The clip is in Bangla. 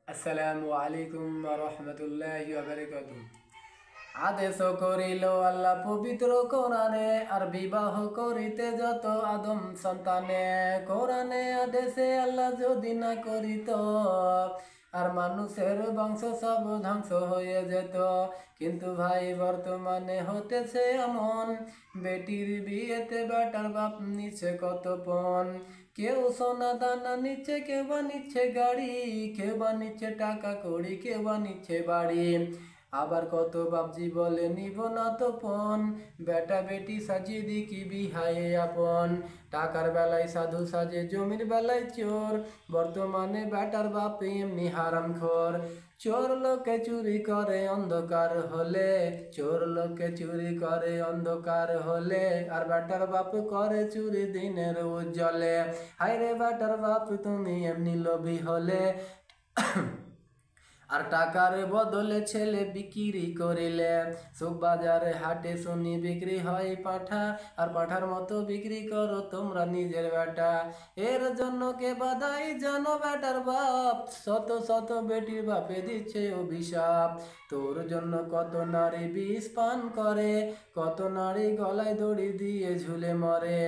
আসসালামু আলাইকুম রহমতুল্লাহি ওয়া বারাকাতুহু। আদেশ করিল আল্লাহ পবিত্র কোরআনে, আর বিবাহ করিতে যত আদম সন্তানে। কোরআনে আদেশে আল্লাহ যদি না করিত, আর মানুষের বংশ সব ধ্বংস হয়ে যেত। কিন্তু ভাই বর্তমানে হতেছে এমন, বেটির বিয়েতে বেটার বাপ নিচ্ছে কত পণ। কেউ সোনা দানা নিচ্ছে, কেউ বা নিচ্ছে গাড়ি, কেউ বা নিচ্ছে টাকা কড়ি, কেউ বা নিচ্ছে বাড়ি। আবার কত বাপজি বলে নিব না তো পণ, বেটা বেটি সাজিয়ে দি কি বিহায়ে আপন। টাকার বেলায় সাধু সাজে, জমির বেলায় চোর, বর্তমানে বেটার বাপ এমনি হারামখোর। চোর লোকে চুরি করে অন্ধকার হলে, চোর লোকে চুরি করে অন্ধকার হলে, আর বেটার বাপ করে চুরি দিনের উজ্জ্বলে। হায়রে বেটার বাপ তুমি এমনি লোভী হলে, আর টাকার বদলে ছেলে বিক্রি করিলে। সুখ বাজারে হাটে শুনি বিক্রি হয় পাঠা, আর পাঠার মতো বিক্রি করো তোমরা নিজের বেটা। এর জন্য কে বাধাই জানো বেটার বাপ, শত শত বেটির বাপে দিচ্ছে অভিশাপ। তোর জন্য কত নারী বিষ পান করে, কত নারী গলায় দড়ি দিয়ে ঝুলে মরে।